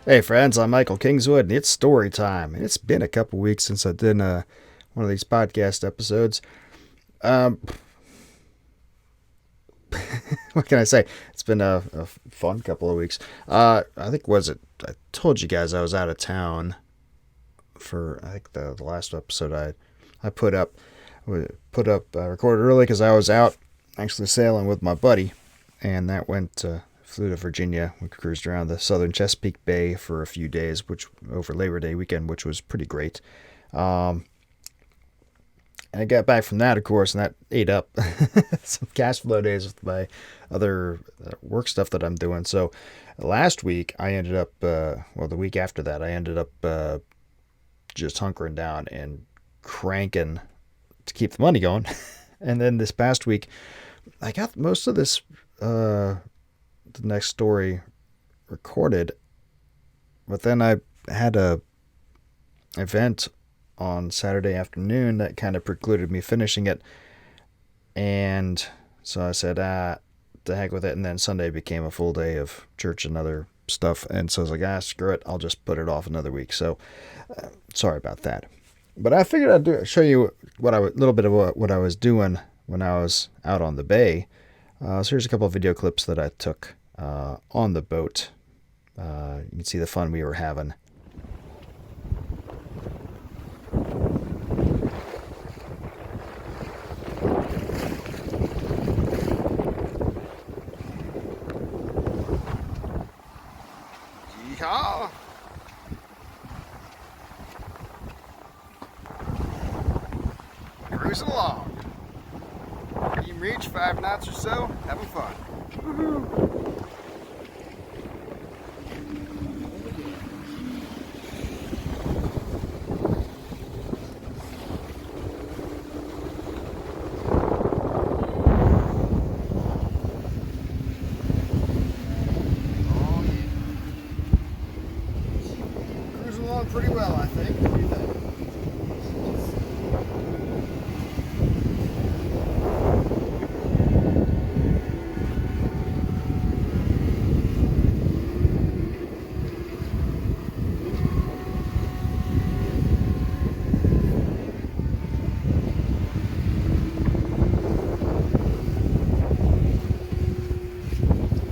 Hey friends, I'm Michael Kingswood, and it's story time. It's been a couple weeks since I did one of these podcast episodes. Um, what can I say? It's been a fun couple of weeks. I think I told you guys I was out of town for I think the last episode I recorded early because I was out actually sailing with my buddy, and that flew to Virginia. We cruised around the southern Chesapeake Bay for a few days, which over Labor Day weekend, which was pretty great. Um, and I got back from that, of course, and that ate up some cash flow days with my other work stuff that I'm doing. So last week, I ended up, the week after that, I ended up just hunkering down and cranking to keep the money going. And then this past week, I got most of the next story recorded, but then I had a event on Saturday afternoon that kind of precluded me finishing it, and so I said, the heck with it. And then Sunday became a full day of church and other stuff, and so I was like, screw it, I'll just put it off another week. So sorry about that, but I figured show you little bit of what I was doing when I was out on the bay. So here's a couple of video clips that I took on the boat. You can see the fun we were having. Yeehaw! Cruising along. Team reach 5 knots or so, having fun. Woohoo! Cruising along pretty well, I think. What do you think?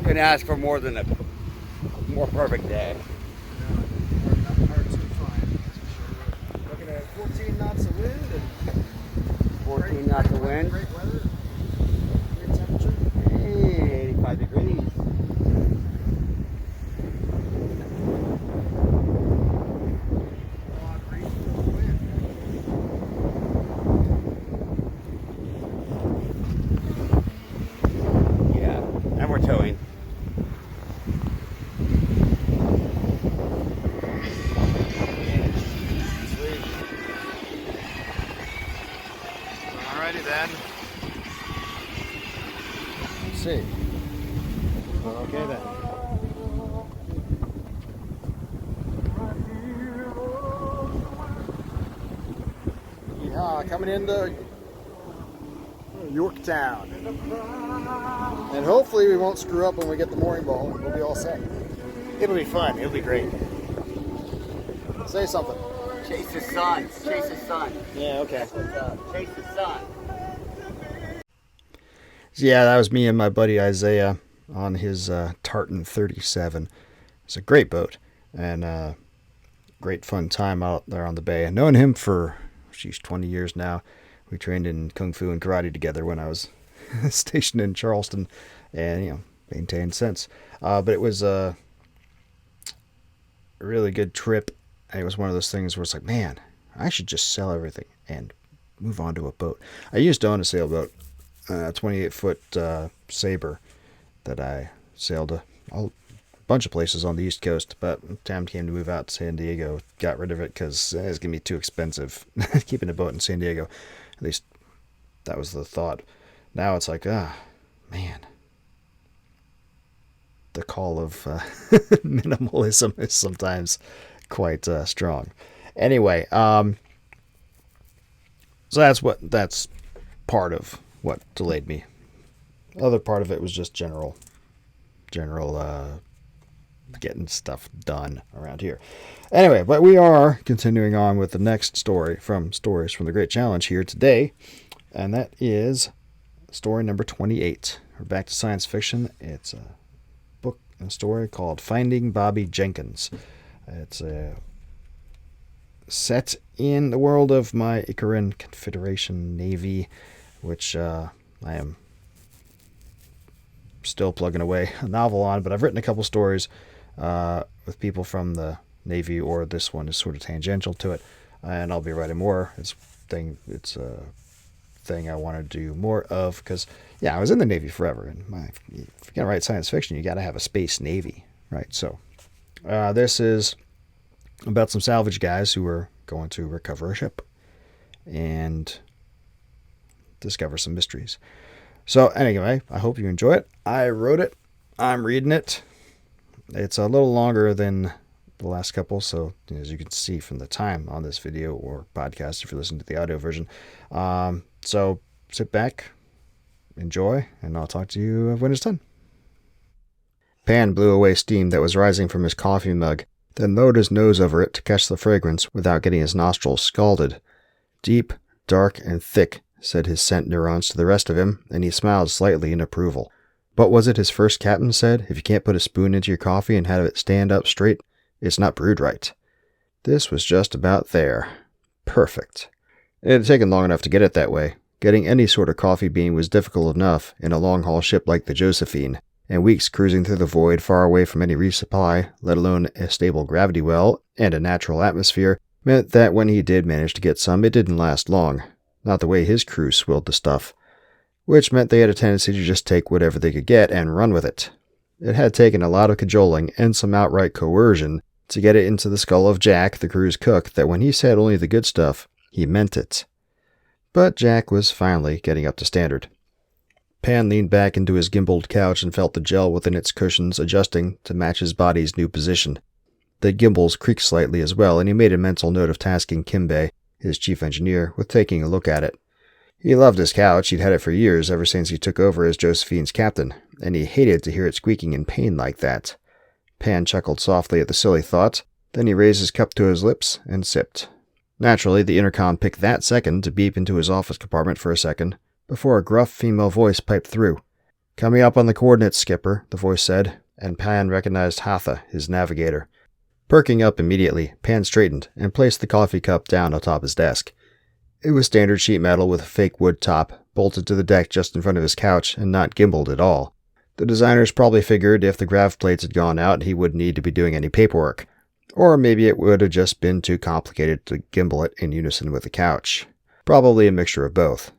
Couldn't ask for more than a more perfect day. Looking at 14 knots of wind and 14 knots of wind. great weather, great temperature. Hey, 85 degrees. Yeah, and we're towing. Alrighty then. Let's see. Okay then. Yeah, coming into Yorktown. And hopefully we won't screw up when we get the mooring ball. We'll be all set. It'll be fun. It'll be great. Say something. Chase the sun. Chase the sun. Yeah, okay. Chase the sun. Yeah, that was me and my buddy Isaiah on his Tartan 37. It's a great boat and great fun time out there on the bay. I've known him for, 20 years now. We trained in Kung Fu and Karate together when I was stationed in Charleston and, maintained since. But it was a really good trip. And it was one of those things where it's like, man, I should just sell everything and move on to a boat. I used to own a sailboat, a 28-foot Sabre that I sailed a bunch of places on the East Coast, but the time came to move out to San Diego, got rid of it because it was going to be too expensive keeping a boat in San Diego. At least that was the thought. Now it's like, man, the call of minimalism is sometimes quite strong. Anyway, so that's part of what delayed me. Other part of it was just general getting stuff done around here. Anyway, but we are continuing on with the next story from Stories from the Great Challenge here today, and that is story number 28. We're back to science fiction. It's a story called Finding Bobby Jenkins. It's set in the world of my Icaran Confederation Navy, which I am still plugging away a novel on, but I've written a couple stories with people from the Navy, or this one is sort of tangential to it, and I'll be writing more. It's a thing I want to do more of, because I was in the Navy forever, and if you're gonna write science fiction, you got to have a space navy, right? So this is about some salvage guys who are going to recover a ship and discover some mysteries. So anyway, I hope you enjoy it. I wrote it. I'm reading it. It's a little longer than the last couple, so as you can see from the time on this video or podcast if you're listening to the audio version. So sit back, enjoy, and I'll talk to you when it's done. Pan blew away steam that was rising from his coffee mug, then lowered his nose over it to catch the fragrance without getting his nostrils scalded. Deep, dark, and thick, said his scent neurons to the rest of him, and he smiled slightly in approval. What was it his first captain said? If you can't put a spoon into your coffee and have it stand up straight, it's not brewed right. This was just about there. Perfect. It had taken long enough to get it that way. Getting any sort of coffee bean was difficult enough in a long-haul ship like the Josephine, and weeks cruising through the void far away from any resupply, let alone a stable gravity well and a natural atmosphere, meant that when he did manage to get some, it didn't last long. Not the way his crew swilled the stuff. Which meant they had a tendency to just take whatever they could get and run with it. It had taken a lot of cajoling and some outright coercion to get it into the skull of Jack, the crew's cook, that when he said only the good stuff, he meant it. But Jack was finally getting up to standard. Pan leaned back into his gimbaled couch and felt the gel within its cushions adjusting to match his body's new position. The gimbals creaked slightly as well, and he made a mental note of tasking Kimbe, his chief engineer, with taking a look at it. He loved his couch. He'd had it for years, ever since he took over as Josephine's captain, and he hated to hear it squeaking in pain like that. Pan chuckled softly at the silly thought, then he raised his cup to his lips and sipped. Naturally, the intercom picked that second to beep into his office compartment for a second, before a gruff female voice piped through. "Coming up on the coordinates, Skipper," the voice said, and Pan recognized Hatha, his navigator. Perking up immediately, Pan straightened and placed the coffee cup down atop his desk. It was standard sheet metal with a fake wood top, bolted to the deck just in front of his couch and not gimbaled at all. The designers probably figured if the grav plates had gone out, he wouldn't need to be doing any paperwork. Or maybe it would have just been too complicated to gimbal it in unison with the couch. Probably a mixture of both.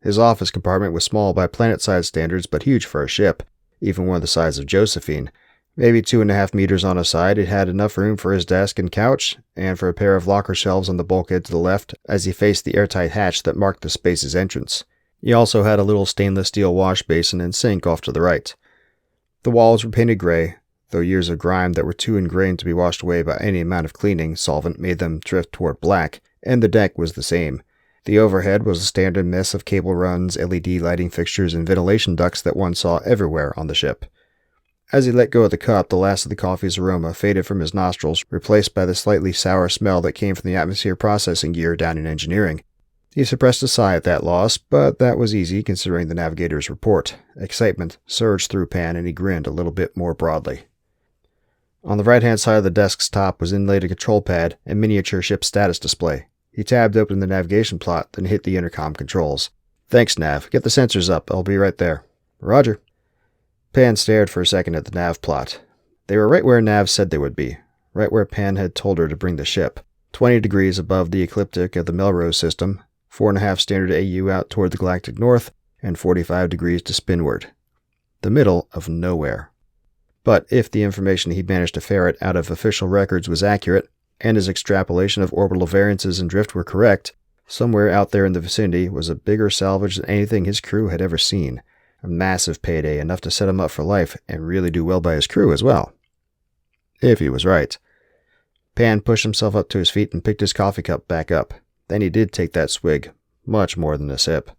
His office compartment was small by planet-size standards, but huge for a ship, even one the size of Josephine. Maybe 2.5 meters on a side, it had enough room for his desk and couch, and for a pair of locker shelves on the bulkhead to the left as he faced the airtight hatch that marked the space's entrance. He also had a little stainless steel wash basin and sink off to the right. The walls were painted gray, though years of grime that were too ingrained to be washed away by any amount of cleaning solvent made them drift toward black, and the deck was the same. The overhead was a standard mess of cable runs, LED lighting fixtures, and ventilation ducts that one saw everywhere on the ship. As he let go of the cup, the last of the coffee's aroma faded from his nostrils, replaced by the slightly sour smell that came from the atmosphere processing gear down in engineering. He suppressed a sigh at that loss, but that was easy considering the navigator's report. Excitement surged through Pan, and he grinned a little bit more broadly. On the right-hand side of the desk's top was inlaid a control pad and miniature ship status display. He tabbed open the navigation plot, then hit the intercom controls. "Thanks, Nav. Get the sensors up. I'll be right there." "Roger." Pan stared for a second at the nav plot. They were right where Nav said they would be, right where Pan had told her to bring the ship, 20 degrees above the ecliptic of the Melrose system, 4.5 standard AU out toward the galactic north, and 45 degrees to spinward. The middle of nowhere. But if the information he managed to ferret out of official records was accurate, and his extrapolation of orbital variances and drift were correct, somewhere out there in the vicinity was a bigger salvage than anything his crew had ever seen. A massive payday, enough to set him up for life and really do well by his crew as well. If he was right. Pan pushed himself up to his feet and picked his coffee cup back up. Then he did take that swig, much more than a sip.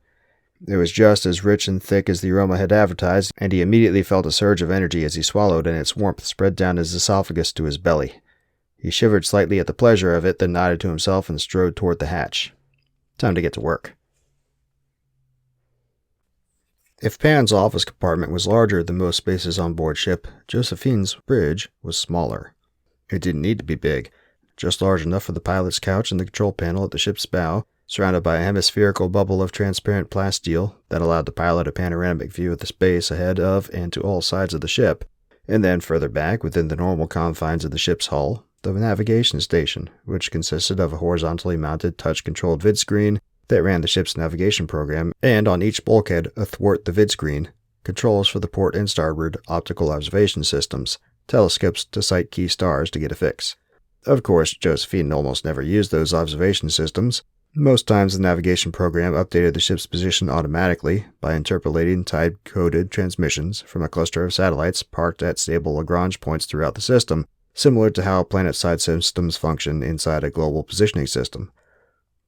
It was just as rich and thick as the aroma had advertised, and he immediately felt a surge of energy as he swallowed, and its warmth spread down his esophagus to his belly. He shivered slightly at the pleasure of it, then nodded to himself and strode toward the hatch. Time to get to work. If Pan's office compartment was larger than most spaces on board ship, Josephine's bridge was smaller. It didn't need to be big, just large enough for the pilot's couch and the control panel at the ship's bow, surrounded by a hemispherical bubble of transparent plasteel that allowed the pilot a panoramic view of the space ahead of and to all sides of the ship, and then further back, within the normal confines of the ship's hull, the navigation station, which consisted of a horizontally mounted touch-controlled vidscreen that ran the ship's navigation program, and on each bulkhead athwart the vidscreen, controls for the port and starboard optical observation systems, telescopes to sight key stars to get a fix. Of course, Josephine almost never used those observation systems. Most times the navigation program updated the ship's position automatically by interpolating time-coded transmissions from a cluster of satellites parked at stable Lagrange points throughout the system, similar to how planet-side systems function inside a global positioning system.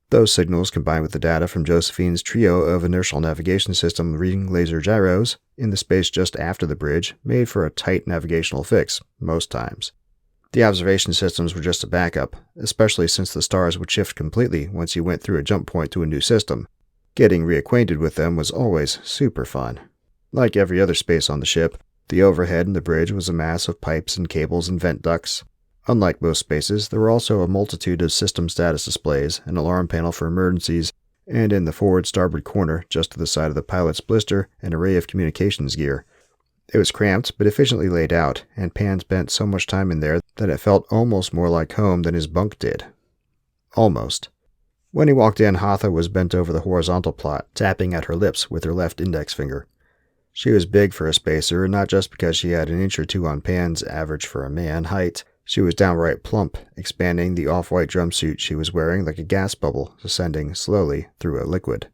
Those signals, combined with the data from Josephine's trio of inertial navigation system reading laser gyros in the space just after the bridge, made for a tight navigational fix, most times. The observation systems were just a backup, especially since the stars would shift completely once you went through a jump point to a new system. Getting reacquainted with them was always super fun. Like every other space on the ship, the overhead in the bridge was a mass of pipes and cables and vent ducts. Unlike most spaces, there were also a multitude of system status displays, an alarm panel for emergencies, and in the forward starboard corner, just to the side of the pilot's blister, an array of communications gear. It was cramped, but efficiently laid out, and Pan spent so much time in there that it felt almost more like home than his bunk did. Almost. When he walked in, Hatha was bent over the horizontal plot, tapping at her lips with her left index finger. She was big for a spacer, not just because she had an inch or two on Pan's average for a man height. She was downright plump, expanding the off-white jumpsuit she was wearing like a gas bubble descending slowly through a liquid.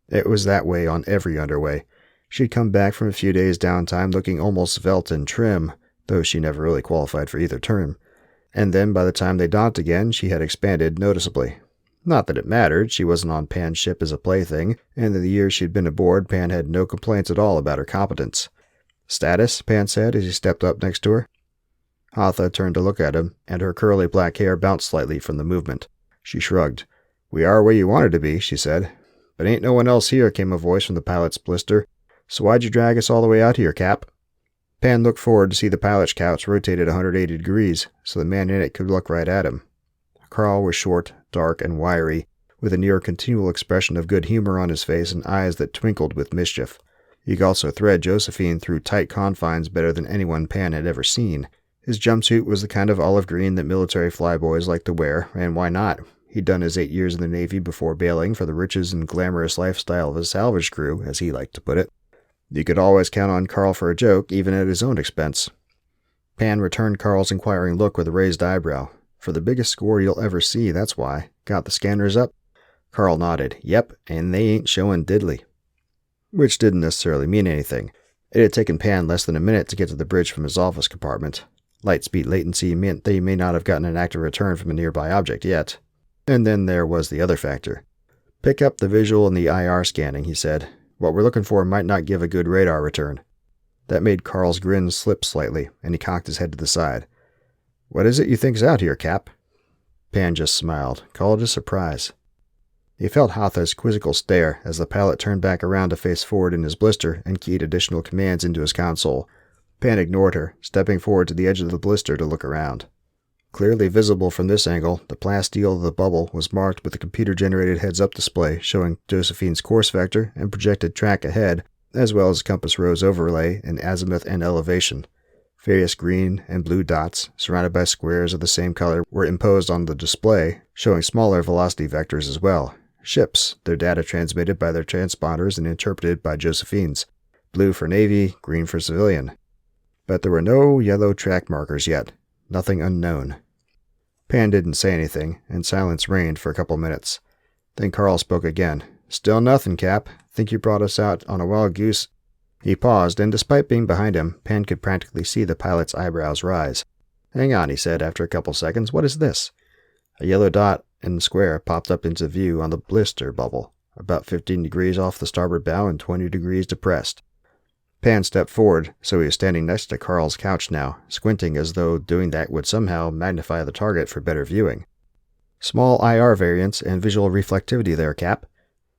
It was that way on every underway. She'd come back from a few days' downtime looking almost svelte and trim, though she never really qualified for either term. And then by the time they docked again, she had expanded noticeably. Not that it mattered, she wasn't on Pan's ship as a plaything, and in the years she'd been aboard, Pan had no complaints at all about her competence. "Status?" Pan said as he stepped up next to her. Hatha turned to look at him, and her curly black hair bounced slightly from the movement. She shrugged. "We are where you wanted to be," she said. "But ain't no one else here," came a voice from the pilot's blister. "So why'd you drag us all the way out here, Cap?" Pan looked forward to see the pilot's couch rotated 180 degrees, so the man in it could look right at him. Carl was short, dark, and wiry, with a near continual expression of good humor on his face and eyes that twinkled with mischief. He could also thread Josephine through tight confines better than anyone Pan had ever seen. His jumpsuit was the kind of olive green that military flyboys like to wear, and why not? He'd done his 8 years in the Navy before bailing for the riches and glamorous lifestyle of a salvage crew, as he liked to put it. You could always count on Carl for a joke, even at his own expense. Pan returned Carl's inquiring look with a raised eyebrow. "For the biggest score you'll ever see, that's why. Got the scanners up?" Carl nodded. "Yep, and they ain't showing diddly." Which didn't necessarily mean anything. It had taken Pan less than a minute to get to the bridge from his office compartment. Lightspeed latency meant they may not have gotten an active return from a nearby object yet. And then there was the other factor. "Pick up the visual and the IR scanning," he said. "What we're looking for might not give a good radar return." That made Carl's grin slip slightly, and he cocked his head to the side. "What is it you think's out here, Cap?" Pan just smiled. Call it a surprise. He felt Hatha's quizzical stare as the pilot turned back around to face forward in his blister and keyed additional commands into his console. Pan ignored her, stepping forward to the edge of the blister to look around. Clearly visible from this angle, the plasteel of the bubble was marked with a computer-generated heads-up display showing Josephine's course vector and projected track ahead, as well as compass rose overlay in azimuth and elevation. Various green and blue dots, surrounded by squares of the same color, were imposed on the display, showing smaller velocity vectors as well. Ships, their data transmitted by their transponders and interpreted by Josephine's. Blue for Navy, green for civilian. But there were no yellow track markers yet. Nothing unknown. Pan didn't say anything, and silence reigned for a couple minutes. Then Carl spoke again. "Still nothing, Cap. Think you brought us out on a wild goose." He paused, and despite being behind him, Pan could practically see the pilot's eyebrows rise. "Hang on," he said after a couple seconds. "What is this?" A yellow dot in the square popped up into view on the blister bubble. about 15 degrees off the starboard bow and 20 degrees depressed. Pan stepped forward, so he was standing next to Carl's couch now, squinting as though doing that would somehow magnify the target for better viewing. Small IR variance and visual reflectivity there, Cap.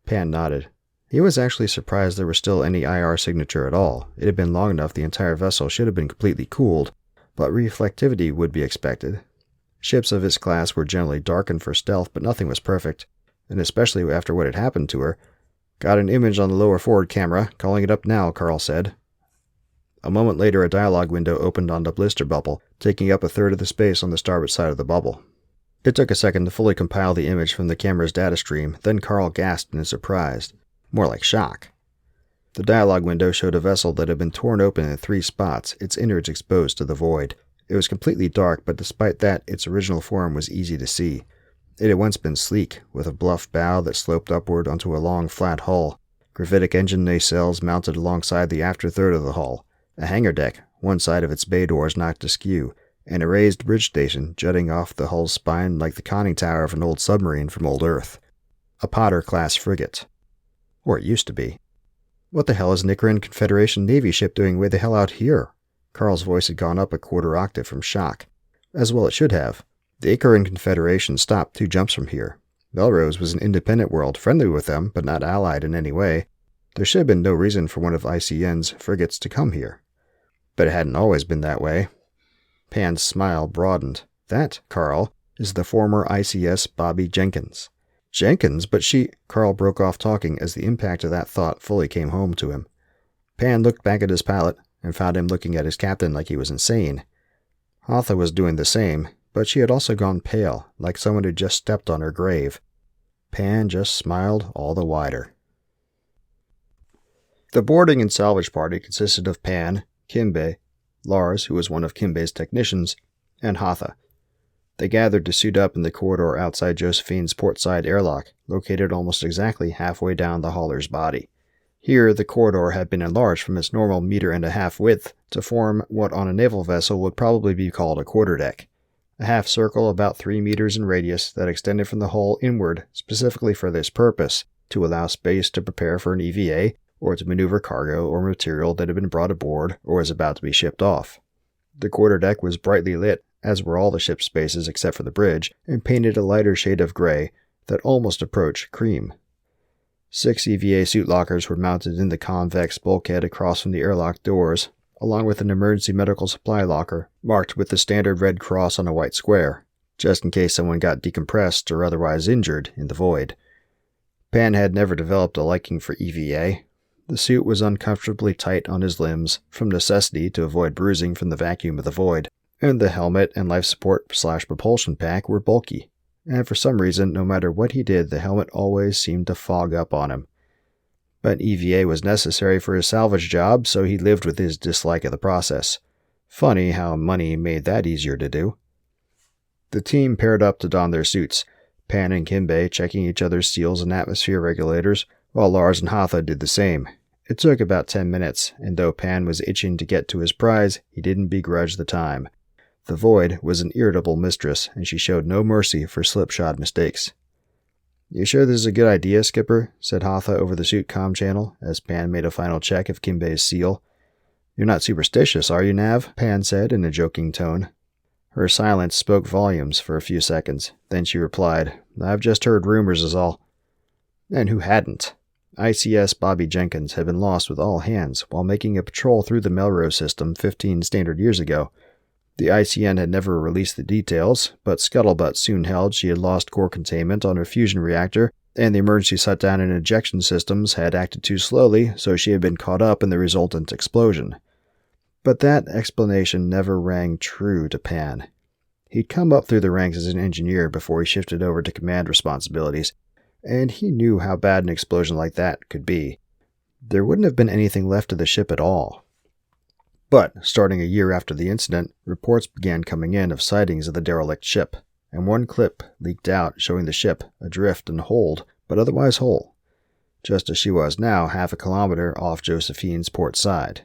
Pan nodded. He was actually surprised there was still any IR signature at all. It had been long enough the entire vessel should have been completely cooled, but reflectivity would be expected. Ships of his class were generally darkened for stealth, but nothing was perfect, and especially after what had happened to her. Got an image on the lower forward camera. Calling it up now, Carl said. A moment later, a dialogue window opened on the blister bubble, taking up a third of the space on the starboard side of the bubble. It took a second to fully compile the image from the camera's data stream, then Carl gasped in surprise. More like shock. The dialogue window showed a vessel that had been torn open in 3 spots, its innards exposed to the void. It was completely dark, but despite that, its original form was easy to see. It had once been sleek, with a bluff bow that sloped upward onto a long, flat hull, gravitic engine nacelles mounted alongside the after third of the hull, a hangar deck, one side of its bay doors knocked askew, and a raised bridge station jutting off the hull's spine like the conning tower of an old submarine from old Earth. A Potter-class frigate. Or it used to be. What the hell is an Icaran Confederation Navy ship doing way the hell out here? Carl's voice had gone up a quarter octave from shock. As well it should have. The Icaran Confederation stopped 2 jumps from here. Melrose was an independent world, friendly with them, but not allied in any way. There should have been no reason for one of ICN's frigates to come here. But it hadn't always been that way. Pan's smile broadened. That, Carl, is the former ICS Bobby Jenkins. Jenkins? But she... Carl broke off talking as the impact of that thought fully came home to him. Pan looked back at his pilot and found him looking at his captain like he was insane. Hotha was doing the same, but she had also gone pale, like someone who just stepped on her grave. Pan just smiled all the wider. The boarding and salvage party consisted of Pan, Kimbe, Lars, who was one of Kimbe's technicians, and Hotha. They gathered to suit up in the corridor outside Josephine's portside airlock, located almost exactly halfway down the hauler's body. Here, the corridor had been enlarged from its normal 1.5 meter width to form what on a naval vessel would probably be called a quarterdeck. A half circle about 3 meters in radius that extended from the hull inward specifically for this purpose, to allow space to prepare for an EVA or to maneuver cargo or material that had been brought aboard or was about to be shipped off. The quarterdeck was brightly lit, as were all the ship's spaces except for the bridge, and painted a lighter shade of gray that almost approached cream. 6 EVA suit lockers were mounted in the convex bulkhead across from the airlock doors, along with an emergency medical supply locker, marked with the standard red cross on a white square, just in case someone got decompressed or otherwise injured in the void. Pan had never developed a liking for EVA. The suit was uncomfortably tight on his limbs, from necessity to avoid bruising from the vacuum of the void, and the helmet and life support/propulsion pack were bulky, and for some reason, no matter what he did, the helmet always seemed to fog up on him. But EVA was necessary for his salvage job, so he lived with his dislike of the process. Funny how money made that easier to do. The team paired up to don their suits, Pan and Kimbe checking each other's seals and atmosphere regulators, while Lars and Hotha did the same. It took about 10 minutes, and though Pan was itching to get to his prize, he didn't begrudge the time. The void was an irritable mistress, and she showed no mercy for slipshod mistakes. "You sure this is a good idea, Skipper?" said Hotha over the suit comm channel, as Pan made a final check of Kimbe's seal. "You're not superstitious, are you, Nav?" Pan said in a joking tone. Her silence spoke volumes for a few seconds. Then she replied, "I've just heard rumors is all." And who hadn't? ICS Bobby Jenkins had been lost with all hands while making a patrol through the Melrose system 15 standard years ago. The ICN had never released the details, but scuttlebutt soon held she had lost core containment on her fusion reactor, and the emergency shutdown and ejection systems had acted too slowly, so she had been caught up in the resultant explosion. But that explanation never rang true to Pan. He'd come up through the ranks as an engineer before he shifted over to command responsibilities, and he knew how bad an explosion like that could be. There wouldn't have been anything left of the ship at all. But, starting a year after the incident, reports began coming in of sightings of the derelict ship, and one clip leaked out showing the ship adrift and holed, but otherwise whole, just as she was now 1/2 kilometer off Josephine's port side.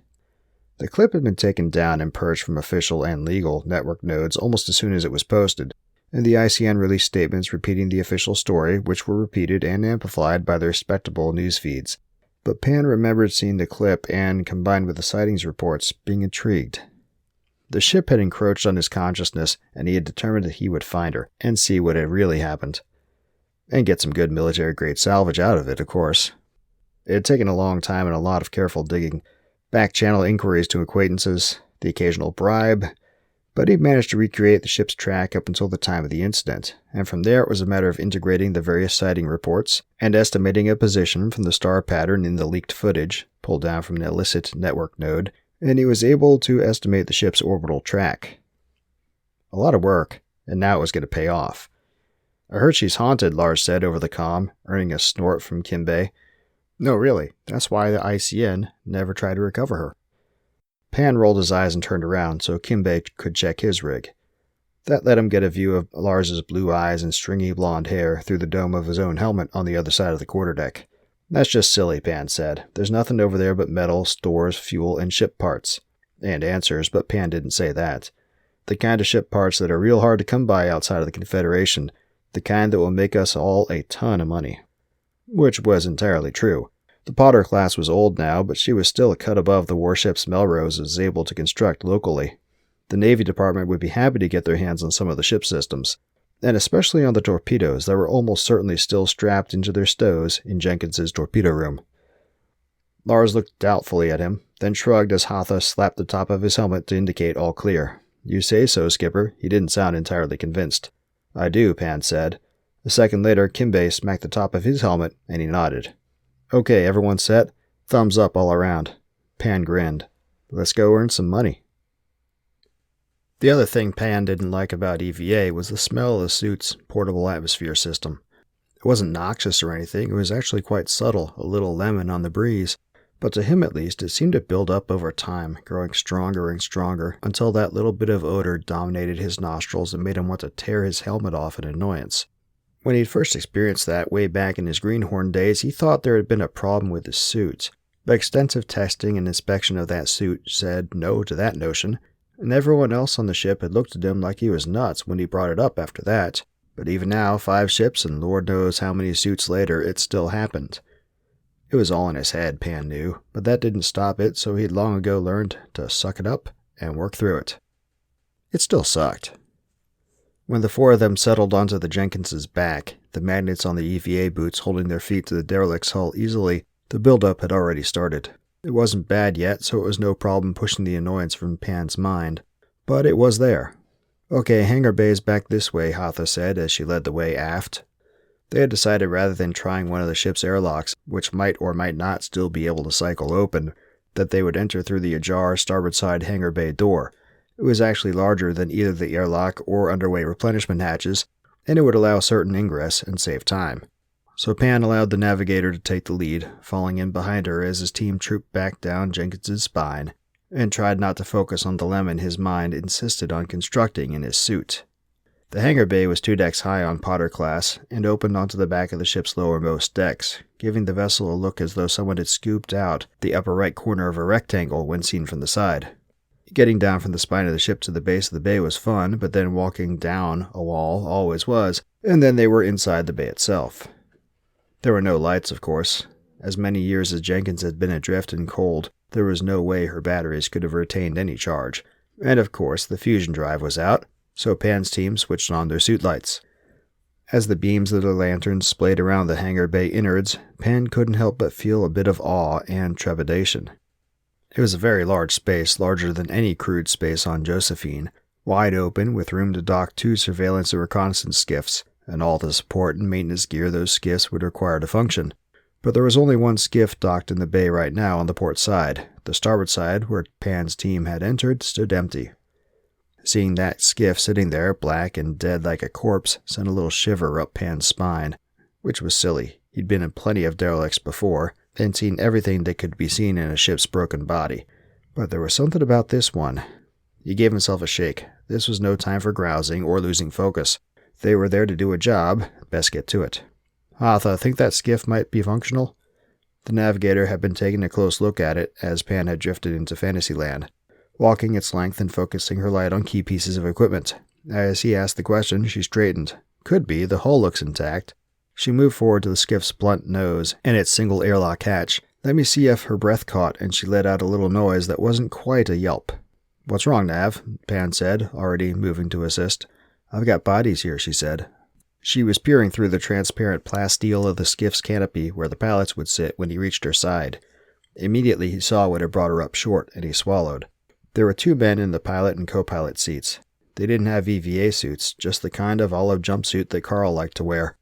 The clip had been taken down and purged from official and legal network nodes almost as soon as it was posted, and the ICN released statements repeating the official story, which were repeated and amplified by their respectable news feeds. But Pan remembered seeing the clip and, combined with the sightings reports, being intrigued. The ship had encroached on his consciousness, and he had determined that he would find her and see what had really happened. And get some good military-grade salvage out of it, of course. It had taken a long time and a lot of careful digging, back-channel inquiries to acquaintances, the occasional bribe, but he managed to recreate the ship's track up until the time of the incident, and from there it was a matter of integrating the various sighting reports and estimating a position from the star pattern in the leaked footage, pulled down from an illicit network node, and he was able to estimate the ship's orbital track. A lot of work, and now it was going to pay off. "I heard she's haunted," Lars said over the comm, earning a snort from Kimbay. "No, really. That's why the ICN never tried to recover her." Pan rolled his eyes and turned around so Kimbay could check his rig. That let him get a view of Lars's blue eyes and stringy blonde hair through the dome of his own helmet on the other side of the quarterdeck. "That's just silly," Pan said. "There's nothing over there but metal, stores, fuel, and ship parts." And answers, but Pan didn't say that. The kind of ship parts that are real hard to come by outside of the Confederation. The kind that will make us all a ton of money. Which was entirely true. The Potter class was old now, but she was still a cut above the warships Melrose was able to construct locally. The Navy Department would be happy to get their hands on some of the ship systems, and especially on the torpedoes that were almost certainly still strapped into their stows in Jenkins's torpedo room. Lars looked doubtfully at him, then shrugged as Hatha slapped the top of his helmet to indicate all clear. "You say so, Skipper." He didn't sound entirely convinced. "I do," Pan said. A second later, Kimbay smacked the top of his helmet, and he nodded. "Okay, everyone set? Thumbs up all around." Pan grinned. "Let's go earn some money." The other thing Pan didn't like about EVA was the smell of the suit's portable atmosphere system. It wasn't noxious or anything, it was actually quite subtle, a little lemon on the breeze. But to him at least, it seemed to build up over time, growing stronger and stronger, until that little bit of odor dominated his nostrils and made him want to tear his helmet off in annoyance. When he'd first experienced that way back in his greenhorn days, he thought there had been a problem with his suit. But extensive testing and inspection of that suit said no to that notion, and everyone else on the ship had looked at him like he was nuts when he brought it up after that. But even now, 5 ships and Lord knows how many suits later, it still happened. It was all in his head, Pan knew, but that didn't stop it, so he'd long ago learned to suck it up and work through it. It still sucked. When the 4 of them settled onto the Jenkins's back, the magnets on the EVA boots holding their feet to the derelict's hull easily, the build-up had already started. It wasn't bad yet, so it was no problem pushing the annoyance from Pan's mind. But it was there. "Okay, hangar bay's back this way," Hatha said as she led the way aft. They had decided rather than trying one of the ship's airlocks, which might or might not still be able to cycle open, that they would enter through the ajar starboard side hangar bay door. It was actually larger than either the airlock or underway replenishment hatches, and it would allow certain ingress and save time. So Pan allowed the navigator to take the lead, falling in behind her as his team trooped back down Jenkins's spine, and tried not to focus on the lemon his mind insisted on constructing in his suit. The hangar bay was 2 decks high on Potter class, and opened onto the back of the ship's lowermost decks, giving the vessel a look as though someone had scooped out the upper right corner of a rectangle when seen from the side. Getting down from the spine of the ship to the base of the bay was fun, but then walking down a wall always was, and then they were inside the bay itself. There were no lights, of course. As many years as Jenkins had been adrift and cold, there was no way her batteries could have retained any charge. And of course, the fusion drive was out, so Pan's team switched on their suit lights. As the beams of the lanterns splayed around the hangar bay innards, Pan couldn't help but feel a bit of awe and trepidation. It was a very large space, larger than any crewed space on Josephine, wide open with room to dock 2 surveillance and reconnaissance skiffs, and all the support and maintenance gear those skiffs would require to function. But there was only one skiff docked in the bay right now on the port side. The starboard side, where Pan's team had entered, stood empty. Seeing that skiff sitting there, black and dead like a corpse, sent a little shiver up Pan's spine, which was silly. He'd been in plenty of derelicts before, and seen everything that could be seen in a ship's broken body. But there was something about this one. He gave himself a shake. This was no time for grousing or losing focus. They were there to do a job, best get to it. "Hatha, think that skiff might be functional?" The navigator had been taking a close look at it as Pan had drifted into Fantasyland, walking its length and focusing her light on key pieces of equipment. As he asked the question, she straightened. Could be, the hull looks intact. She moved forward to the skiff's blunt nose and its single airlock hatch. Let me see if her breath caught, and she let out a little noise that wasn't quite a yelp. What's wrong, Nav? Pan said, already moving to assist. I've got bodies here, she said. She was peering through the transparent plasteel of the skiff's canopy where the pilots would sit when he reached her side. Immediately he saw what had brought her up short, and he swallowed. There were 2 men in the pilot and co-pilot seats. They didn't have EVA suits, just the kind of olive jumpsuit that Carl liked to wear.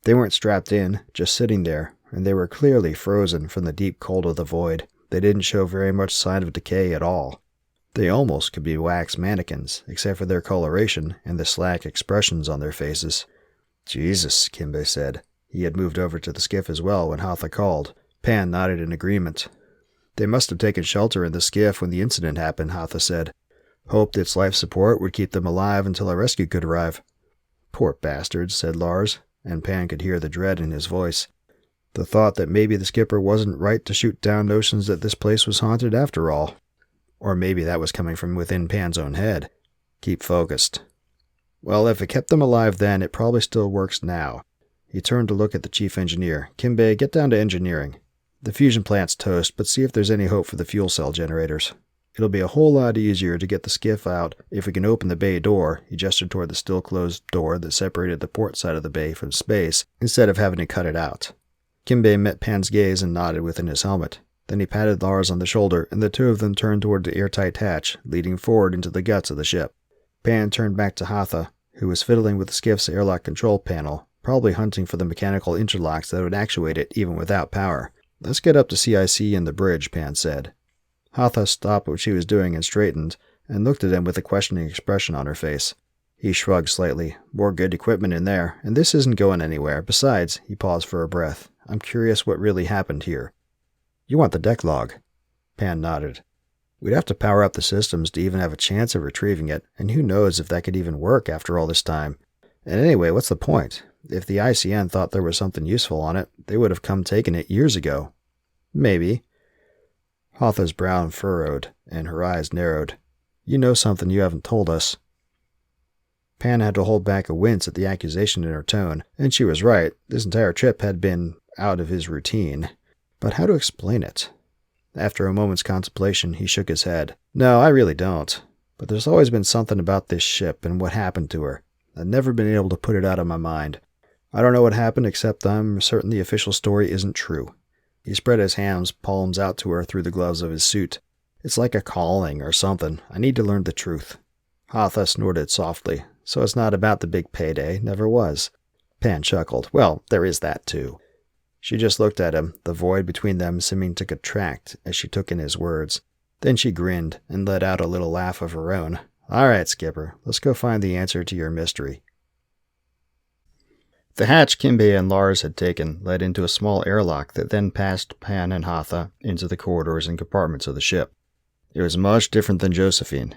They weren't strapped in, just sitting there, and they were clearly frozen from the deep cold of the void. They didn't show very much sign of decay at all. They almost could be wax mannequins, except for their coloration and the slack expressions on their faces. Jesus, Kimbe said. He had moved over to the skiff as well when Hatha called. Pan nodded in agreement. They must have taken shelter in the skiff when the incident happened, Hatha said. Hoped its life support would keep them alive until a rescue could arrive. Poor bastards, said Lars, and Pan could hear the dread in his voice. The thought that maybe the skipper wasn't right to shoot down notions that this place was haunted after all. Or maybe that was coming from within Pan's own head. Keep focused. Well, if it kept them alive then, it probably still works now. He turned to look at the chief engineer. Kimbe, get down to engineering. The fusion plant's toast, but see if there's any hope for the fuel cell generators. It'll be a whole lot easier to get the skiff out if we can open the bay door, he gestured toward the still-closed door that separated the port side of the bay from space, instead of having to cut it out. Kimbe met Pan's gaze and nodded within his helmet. Then he patted Lars on the shoulder, and the 2 of them turned toward the airtight hatch, leading forward into the guts of the ship. Pan turned back to Hatha, who was fiddling with the skiff's airlock control panel, probably hunting for the mechanical interlocks that would actuate it even without power. Let's get up to CIC and the bridge, Pan said. Hatha stopped what she was doing and straightened, and looked at him with a questioning expression on her face. He shrugged slightly. More good equipment in there, and this isn't going anywhere. Besides, he paused for a breath. I'm curious what really happened here. You want the deck log? Pan nodded. We'd have to power up the systems to even have a chance of retrieving it, and who knows if that could even work after all this time. And anyway, what's the point? If the ICN thought there was something useful on it, they would have come taking it years ago. Maybe. Hatha's brow furrowed, and her eyes narrowed. You know something you haven't told us. Pan had to hold back a wince at the accusation in her tone, and she was right. This entire trip had been out of his routine. But how to explain it? After a moment's contemplation, he shook his head. No, I really don't. But there's always been something about this ship and what happened to her. I've never been able to put it out of my mind. I don't know what happened, except I'm certain the official story isn't true. He spread his hands, palms out to her through the gloves of his suit. It's like a calling or something. I need to learn the truth. Hatha snorted softly. So it's not about the big payday. Never was. Pan chuckled. Well, there is that too. She just looked at him, the void between them seeming to contract as she took in his words. Then she grinned and let out a little laugh of her own. All right, Skipper, let's go find the answer to your mystery. The hatch Kimbe and Lars had taken led into a small airlock that then passed Pan and Hatha into the corridors and compartments of the ship. It was much different than Josephine.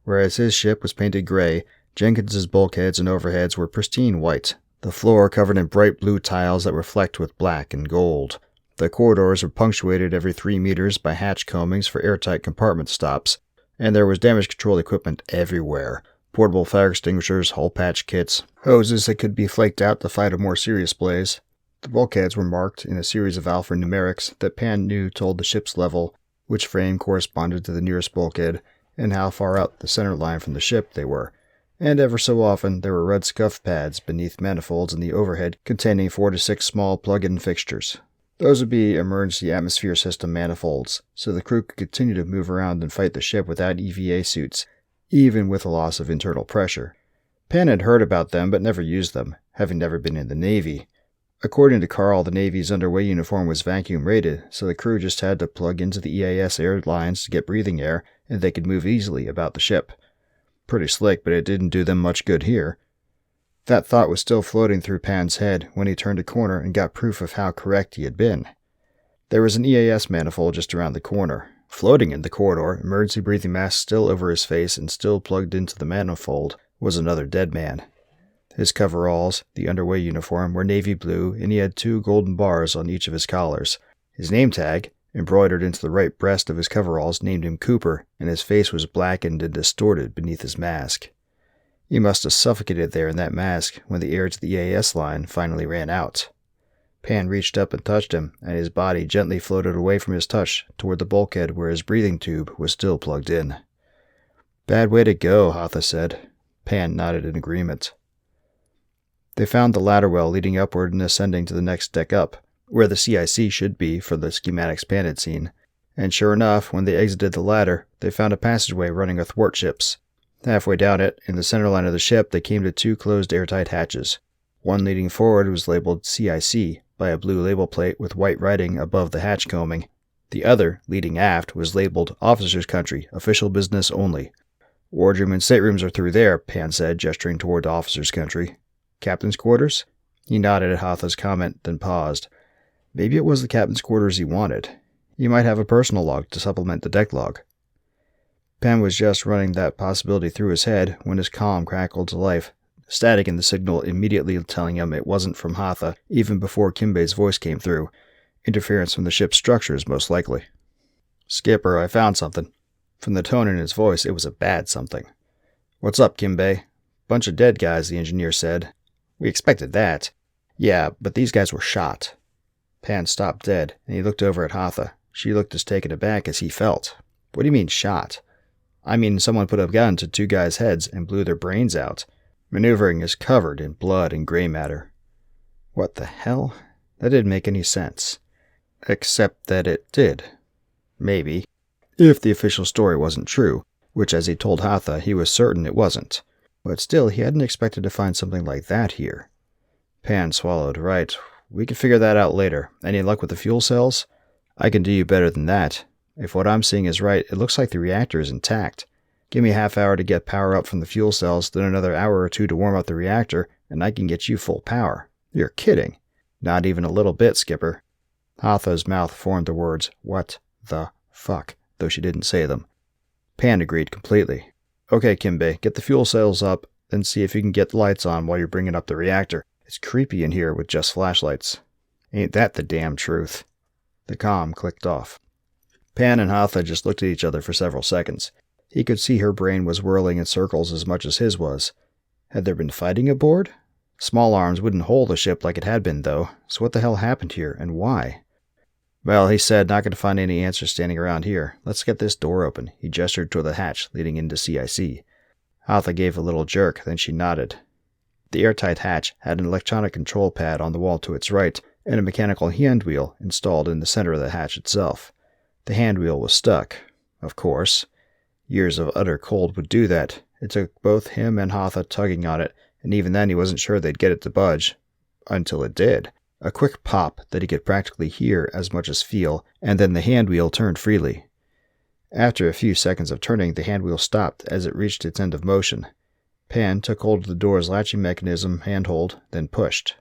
Whereas his ship was painted gray, Jenkins's bulkheads and overheads were pristine white, the floor covered in bright blue tiles that reflect with black and gold. The corridors were punctuated every 3 meters by hatch combings for airtight compartment stops, and there was damage control equipment everywhere. Portable fire extinguishers, hole patch kits, hoses that could be flaked out to fight a more serious blaze. The bulkheads were marked in a series of alphanumerics that Pan knew told the ship's level, which frame corresponded to the nearest bulkhead, and how far out the center line from the ship they were. And ever so often there were red scuff pads beneath manifolds in the overhead containing 4 to 6 small plug-in fixtures. Those would be emergency atmosphere system manifolds, so the crew could continue to move around and fight the ship without EVA suits, even with a loss of internal pressure. Pan had heard about them but never used them, having never been in the Navy. According to Carl, the Navy's underway uniform was vacuum-rated, so the crew just had to plug into the EAS air lines to get breathing air, and they could move easily about the ship. Pretty slick, but it didn't do them much good here. That thought was still floating through Pan's head when he turned a corner and got proof of how correct he had been. There was an EAS manifold just around the corner. Floating in the corridor, emergency breathing mask still over his face and still plugged into the manifold, was another dead man. His coveralls, the underway uniform, were navy blue, and he had 2 golden bars on each of his collars. His name tag, embroidered into the right breast of his coveralls, named him Cooper, and his face was blackened and distorted beneath his mask. He must have suffocated there in that mask when the air to the EAS line finally ran out. Pan reached up and touched him, and his body gently floated away from his touch toward the bulkhead where his breathing tube was still plugged in. "Bad way to go," Hatha said. Pan nodded in agreement. They found the ladder well leading upward and ascending to the next deck up, where the CIC should be for the schematics Pan had seen. And sure enough, when they exited the ladder, they found a passageway running athwartships. Halfway down it, in the center line of the ship, they came to two closed airtight hatches. One leading forward was labeled CIC by a blue label plate with white writing above the hatch combing. The other, leading aft, was labeled Officers' Country, Official Business Only. "Wardroom and staterooms are through there," Pan said, gesturing toward the Officers' Country. "Captain's quarters?" He nodded at Hatha's comment, then paused. Maybe it was the captain's quarters he wanted. He might have a personal log to supplement the deck log. Pan was just running that possibility through his head when his comm crackled to life, static in the signal immediately telling him it wasn't from Hatha even before Kimbei's voice came through. Interference from the ship's structures, most likely. "Skipper, I found something." From the tone in his voice, it was a bad something. "What's up, Kimbei?" "Bunch of dead guys," the engineer said. "We expected that." "Yeah, but these guys were shot." Pan stopped dead, and he looked over at Hatha. She looked as taken aback as he felt. "What do you mean, shot?" "I mean, someone put a gun to two guys' heads and blew their brains out. Maneuvering is covered in blood and gray matter." What the hell? That didn't make any sense. Except that it did. Maybe. If the official story wasn't true, which as he told Hatha, he was certain it wasn't. But still, he hadn't expected to find something like that here. Pan swallowed. "Right. We can figure that out later. Any luck with the fuel cells?" "I can do you better than that. If what I'm seeing is right, it looks like the reactor is intact. Give me a half hour to get power up from the fuel cells, then another hour or two to warm up the reactor, and I can get you full power." "You're kidding." "Not even a little bit, Skipper." Hatha's mouth formed the words, "What the fuck?" though she didn't say them. Pan agreed completely. "Okay, Kimbei, get the fuel cells up, then see if you can get the lights on while you're bringing up the reactor. It's creepy in here with just flashlights." "Ain't that the damn truth?" The comm clicked off. Pan and Hatha just looked at each other for several seconds. He could see her brain was whirling in circles as much as his was. Had there been fighting aboard? Small arms wouldn't hold the ship like it had been, though, so what the hell happened here, and why? "Well," he said, "not going to find any answers standing around here. Let's get this door open." He gestured toward the hatch leading into CIC. Hatha gave a little jerk, then she nodded. The airtight hatch had an electronic control pad on the wall to its right, and a mechanical hand wheel installed in the center of the hatch itself. The hand wheel was stuck. Of course. Years of utter cold would do that. It took both him and Hatha tugging on it, and even then he wasn't sure they'd get it to budge. Until it did. A quick pop that he could practically hear as much as feel, and then the hand wheel turned freely. After a few seconds of turning, the hand wheel stopped as it reached its end of motion. Pan took hold of the door's latching mechanism handhold, then pushed.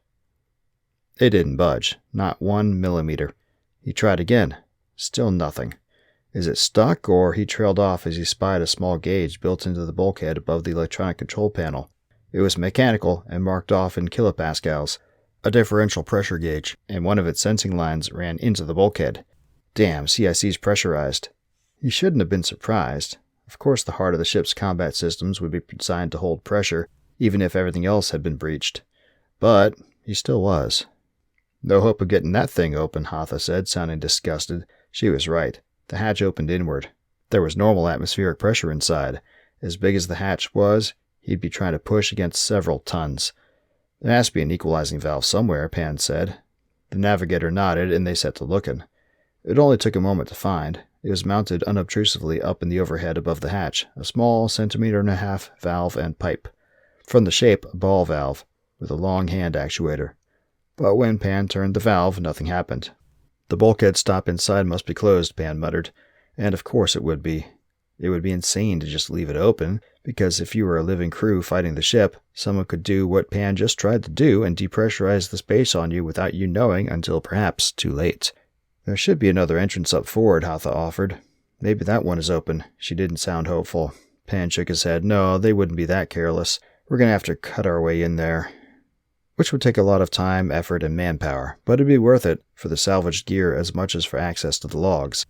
It didn't budge, not 1 millimeter. He tried again. Still nothing. Is it stuck, or he trailed off as he spied a small gauge built into the bulkhead above the electronic control panel. It was mechanical and marked off in kilopascals, a differential pressure gauge, and one of its sensing lines ran into the bulkhead. Damn, CIC's pressurized. He shouldn't have been surprised. Of course the heart of the ship's combat systems would be designed to hold pressure, even if everything else had been breached. But he still was. "No hope of getting that thing open," Hatha said, sounding disgusted. She was right. The hatch opened inward. There was normal atmospheric pressure inside. As big as the hatch was, he'd be trying to push against several tons. "There has to be an equalizing valve somewhere," Pan said. The navigator nodded, and they set to looking. It only took a moment to find. It was mounted unobtrusively up in the overhead above the hatch, a small 1.5 cm valve and pipe. From the shape, a ball valve, with a long hand actuator. But when Pan turned the valve, nothing happened. "The bulkhead stop inside must be closed," Pan muttered. And of course it would be. It would be insane to just leave it open, because if you were a living crew fighting the ship, someone could do what Pan just tried to do and depressurize the space on you without you knowing until perhaps too late. "There should be another entrance up forward," Hatha offered. "Maybe that one is open." She didn't sound hopeful. Pan shook his head. "No, they wouldn't be that careless. We're going to have to cut our way in there." Which would take a lot of time, effort, and manpower, but it'd be worth it for the salvaged gear as much as for access to the logs.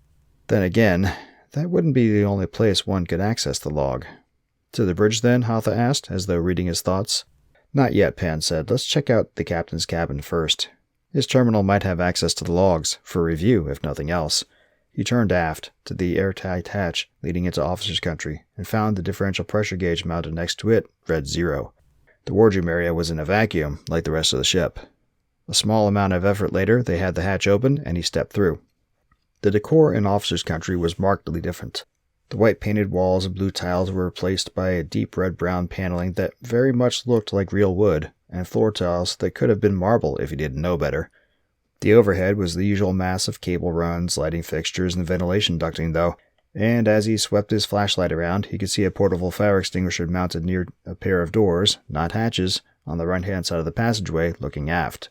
Then again, that wouldn't be the only place one could access the log. To the bridge then? Hotha asked, as though reading his thoughts. Not yet, Pan said. Let's check out the captain's cabin first. His terminal might have access to the logs, for review, if nothing else. He turned aft, to the airtight hatch leading into officers' country, and found the differential pressure gauge mounted next to it read 0. The wardroom area was in a vacuum, like the rest of the ship. A small amount of effort later, they had the hatch open, and he stepped through. The decor in officers' country was markedly different. The white painted walls and blue tiles were replaced by a deep red-brown paneling that very much looked like real wood, and floor tiles that could have been marble if you didn't know better. The overhead was the usual mass of cable runs, lighting fixtures, and ventilation ducting, though, and as he swept his flashlight around, he could see a portable fire extinguisher mounted near a pair of doors, not hatches, on the right-hand side of the passageway, looking aft.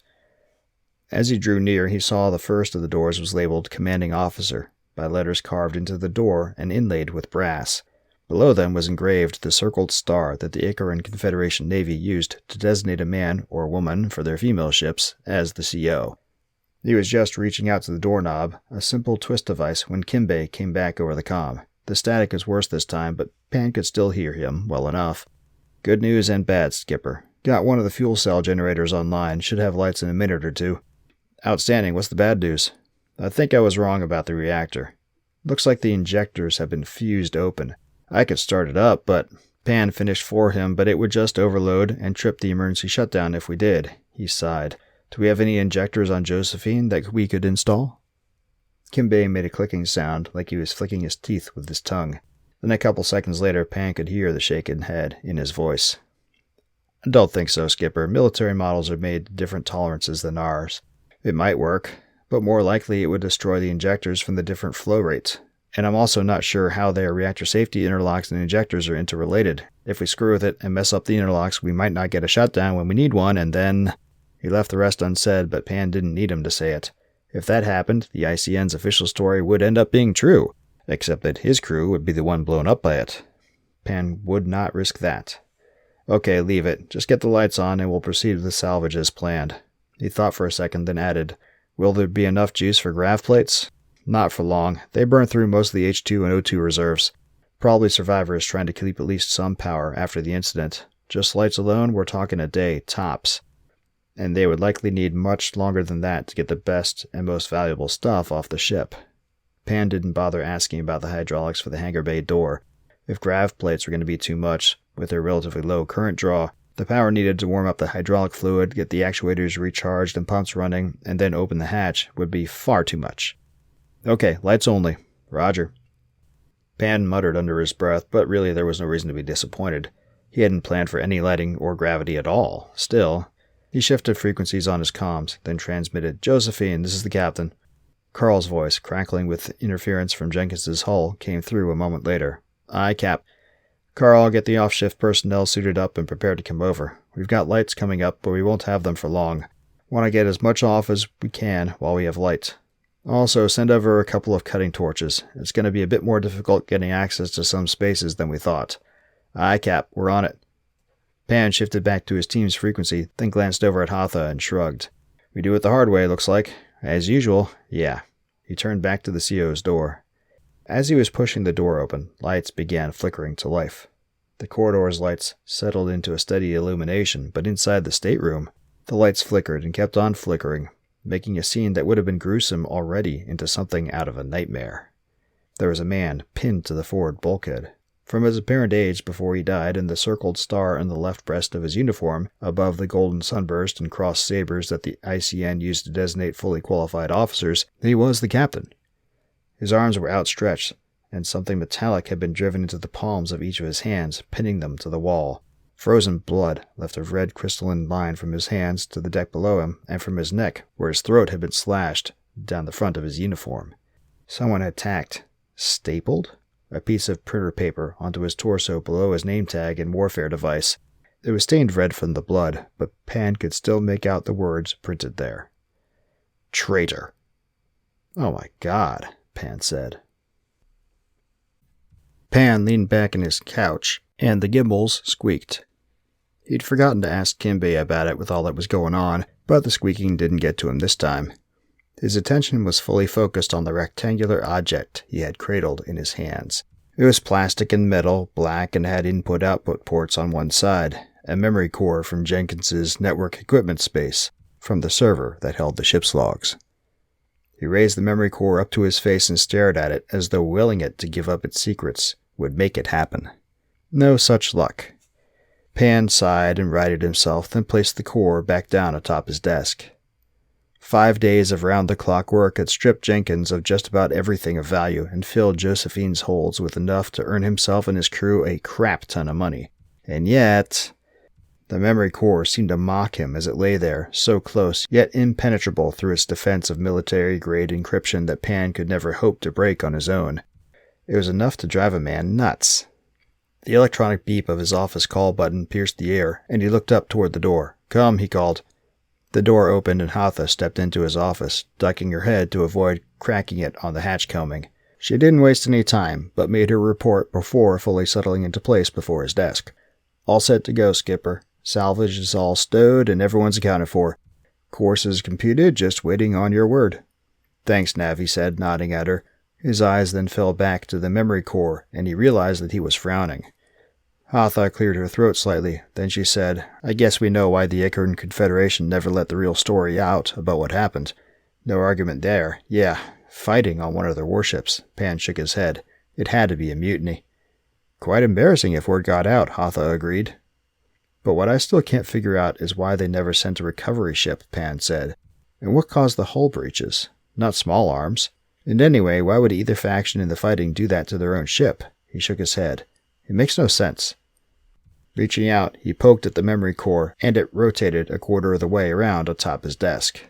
As he drew near, he saw the first of the doors was labeled Commanding Officer, by letters carved into the door and inlaid with brass. Below them was engraved the circled star that the Icaran Confederation Navy used to designate a man or woman for their female ships as the CO. He was just reaching out to the doorknob, a simple twist device, when Kimbay came back over the comm. The static was worse this time, but Pan could still hear him well enough. Good news and bad, Skipper. Got one of the fuel cell generators online. Should have lights in a minute or two. Outstanding. What's the bad news? I think I was wrong about the reactor. Looks like the injectors have been fused open. I could start it up, but Pan finished for him, but it would just overload and trip the emergency shutdown if we did. He sighed. Do we have any injectors on Josephine that we could install? Kimbay made a clicking sound, like he was flicking his teeth with his tongue. Then a couple seconds later, Pan could hear the shaken head in his voice. I don't think so, Skipper. Military models are made to different tolerances than ours. It might work, but more likely it would destroy the injectors from the different flow rates. And I'm also not sure how their reactor safety interlocks and injectors are interrelated. If we screw with it and mess up the interlocks, we might not get a shutdown when we need one, and then... He left the rest unsaid, but Pan didn't need him to say it. If that happened, the ICN's official story would end up being true, except that his crew would be the one blown up by it. Pan would not risk that. Okay, leave it. Just get the lights on and we'll proceed with the salvage as planned. He thought for a second, then added, Will there be enough juice for grav plates? Not for long. They burned through most of the H2 and O2 reserves. Probably survivors trying to keep at least some power after the incident. Just lights alone, we're talking a day, tops. And they would likely need much longer than that to get the best and most valuable stuff off the ship. Pan didn't bother asking about the hydraulics for the hangar bay door. If grav plates were going to be too much, with their relatively low current draw, the power needed to warm up the hydraulic fluid, get the actuators recharged and pumps running, and then open the hatch would be far too much. Okay, lights only. Roger. Pan muttered under his breath, but really there was no reason to be disappointed. He hadn't planned for any lighting or gravity at all. Still... He shifted frequencies on his comms, then transmitted, Josephine, this is the captain. Carl's voice, crackling with interference from Jenkins's hull, came through a moment later. Aye, Cap. Carl, get the off-shift personnel suited up and prepared to come over. We've got lights coming up, but we won't have them for long. Want to get as much off as we can while we have light. Also, send over a couple of cutting torches. It's going to be a bit more difficult getting access to some spaces than we thought. Aye, Cap, we're on it. Pan shifted back to his team's frequency, then glanced over at Hotha and shrugged. We do it the hard way, looks like. As usual, yeah. He turned back to the CO's door. As he was pushing the door open, lights began flickering to life. The corridor's lights settled into a steady illumination, but inside the stateroom, the lights flickered and kept on flickering, making a scene that would have been gruesome already into something out of a nightmare. There was a man pinned to the forward bulkhead. From his apparent age before he died and the circled star on the left breast of his uniform, above the golden sunburst and crossed sabers that the ICN used to designate fully qualified officers, he was the captain. His arms were outstretched, and something metallic had been driven into the palms of each of his hands, pinning them to the wall. Frozen blood left a red crystalline line from his hands to the deck below him, and from his neck, where his throat had been slashed, down the front of his uniform. Someone had tacked, stapled, a piece of printer paper onto his torso below his name tag and warfare device. It was stained red from the blood, but Pan could still make out the words printed there. Traitor. Oh my God, Pan said. Pan leaned back in his couch, and the gimbals squeaked. He'd forgotten to ask Kimbay about it with all that was going on, but the squeaking didn't get to him this time. His attention was fully focused on the rectangular object he had cradled in his hands. It was plastic and metal, black, and had input-output ports on one side, a memory core from Jenkins's network equipment space, from the server that held the ship's logs. He raised the memory core up to his face and stared at it as though willing it to give up its secrets would make it happen. No such luck. Pan sighed and righted himself, then placed the core back down atop his desk. 5 days of round-the-clock work had stripped Jenkins of just about everything of value and filled Josephine's holds with enough to earn himself and his crew a crap ton of money. And yet, the memory core seemed to mock him as it lay there, so close, yet impenetrable through its defense of military-grade encryption that Pan could never hope to break on his own. It was enough to drive a man nuts. The electronic beep of his office call button pierced the air, and he looked up toward the door. "Come," he called. The door opened and Hatha stepped into his office, ducking her head to avoid cracking it on the hatch combing. She didn't waste any time, but made her report before fully settling into place before his desk. "All set to go, Skipper. Salvage is all stowed and everyone's accounted for. Course is computed, just waiting on your word." "Thanks, Nav," he said, nodding at her. His eyes then fell back to the memory core, and he realized that he was frowning. Hatha cleared her throat slightly. Then she said, "I guess we know why the Acorn Confederation never let the real story out about what happened. No argument there. Yeah, fighting on one of their warships." Pan shook his head. "It had to be a mutiny." "Quite embarrassing if word got out," Hatha agreed. "But what I still can't figure out is why they never sent a recovery ship," Pan said. "And what caused the hull breaches? Not small arms. And anyway, why would either faction in the fighting do that to their own ship?" He shook his head. "It makes no sense." Reaching out, he poked at the memory core, and it rotated a quarter of the way around atop his desk.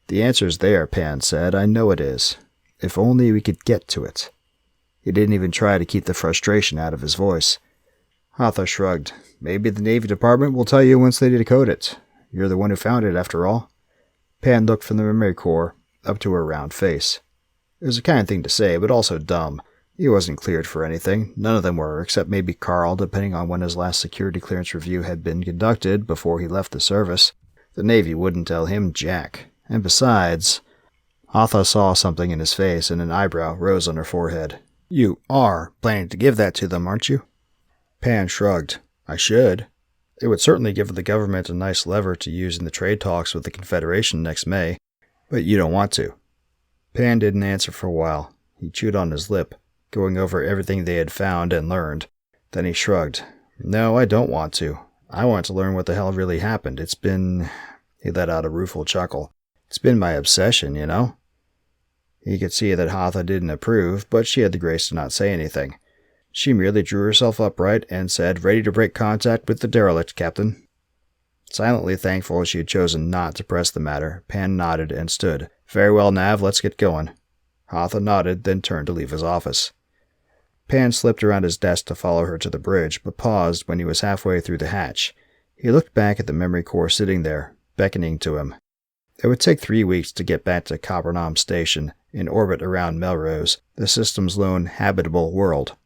"The answer's there," Pan said. "I know it is. If only we could get to it." He didn't even try to keep the frustration out of his voice. Hatha shrugged. "Maybe the Navy Department will tell you once they decode it. You're the one who found it, after all." Pan looked from the memory core up to her round face. It was a kind thing to say, but also dumb. He wasn't cleared for anything. None of them were, except maybe Carl, depending on when his last security clearance review had been conducted before he left the service. The Navy wouldn't tell him jack. And besides, Hatha saw something in his face, and an eyebrow rose on her forehead. "You are planning to give that to them, aren't you?" Pan shrugged. "I should. It would certainly give the government a nice lever to use in the trade talks with the Confederation next May. But you don't want to." Pan didn't answer for a while. He chewed on his lip, going over everything they had found and learned. Then he shrugged. "No, I don't want to. I want to learn what the hell really happened. It's been..." He let out a rueful chuckle. "It's been my obsession, you know?" He could see that Hatha didn't approve, but she had the grace to not say anything. She merely drew herself upright and said, "Ready to break contact with the derelict, Captain." Silently thankful she had chosen not to press the matter, Pan nodded and stood. "Very well, Nav, let's get going." Hatha nodded, then turned to leave his office. Pan slipped around his desk to follow her to the bridge, but paused when he was halfway through the hatch. He looked back at the memory core sitting there, beckoning to him. It would take 3 weeks to get back to Copernam Station, in orbit around Melrose, the system's lone habitable world.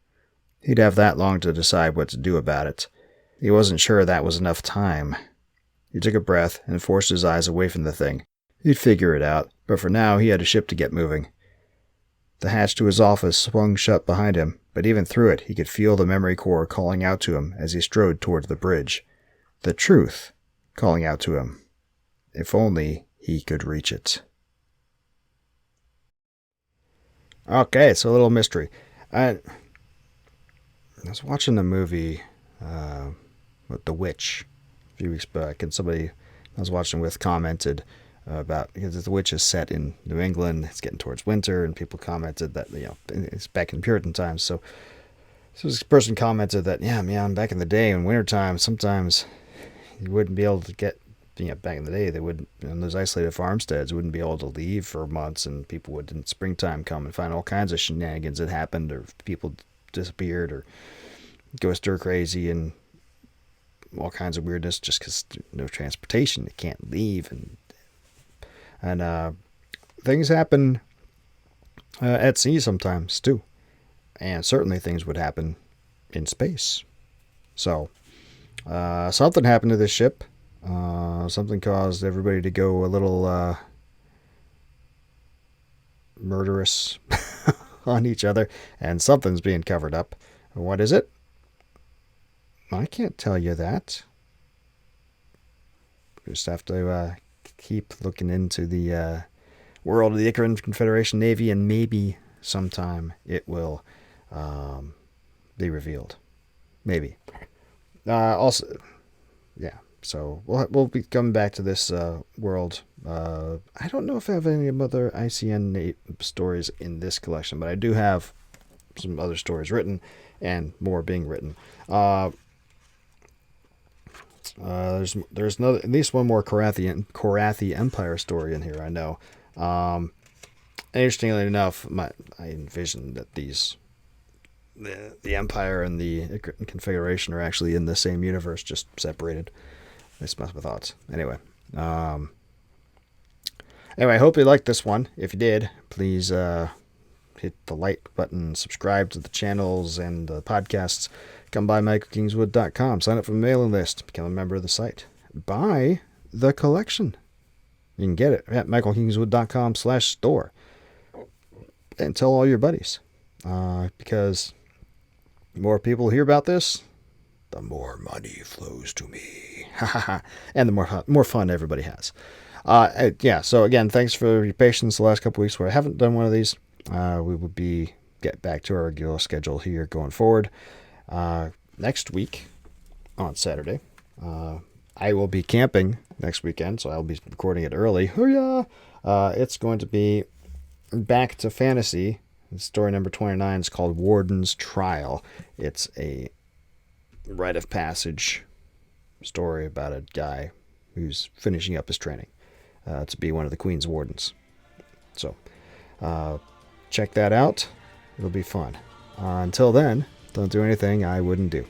He'd have that long to decide what to do about it. He wasn't sure that was enough time. He took a breath and forced his eyes away from the thing. He'd figure it out, but for now he had a ship to get moving. The hatch to his office swung shut behind him, but even through it he could feel the memory core calling out to him as he strode toward the bridge. The truth calling out to him. If only he could reach it. Okay, so a little mystery. I was watching a movie with The Witch a few weeks back, and somebody I was watching with commented about, because The Witch is set in New England, it's getting towards winter, and people commented that, it's back in Puritan times. So this person commented that, yeah, man, back in the day in wintertime, sometimes you wouldn't be able to get, back in the day, they wouldn't, in those isolated farmsteads, wouldn't be able to leave for months, and people would, in springtime, come and find all kinds of shenanigans that happened, or people disappeared, or go stir crazy, and all kinds of weirdness just because no transportation, they can't leave, and things happen at sea sometimes too, and certainly things would happen in space. So something happened to this ship. Something caused everybody to go a little murderous on each other, and something's being covered up. What is it? I can't tell you that. We just have to keep looking into the world of the Icaran Confederation Navy, and maybe sometime it will be revealed. Maybe. Also, yeah. So we'll be coming back to this world. I don't know if I have any other ICN stories in this collection, but I do have some other stories written and more being written. There's another, at least one more Korathi Empire story in here, I know. Interestingly enough, I envisioned that the Empire and the Confederation are actually in the same universe, just separated. That's my thoughts. Anyway, I hope you liked this one. If you did, please hit the like button, subscribe to the channels and the podcasts. Come by michaelkingswood.com, sign up for the mailing list, become a member of the site, buy the collection. You can get it at michaelkingswood.com/store, and tell all your buddies, because the more people hear about this, the more money flows to me, and the more fun everybody has. Yeah. So again, thanks for your patience the last couple weeks where I haven't done one of these. We will get back to our regular schedule here going forward. Next week on Saturday, I will be camping next weekend, so I'll be recording it early. Oh yeah! It's going to be Back to Fantasy. Story number 29 is called Warden's Trial. It's a rite of passage story about a guy who's finishing up his training to be one of the Queen's Wardens. So, check that out. It'll be fun. Until then, don't do anything I wouldn't do.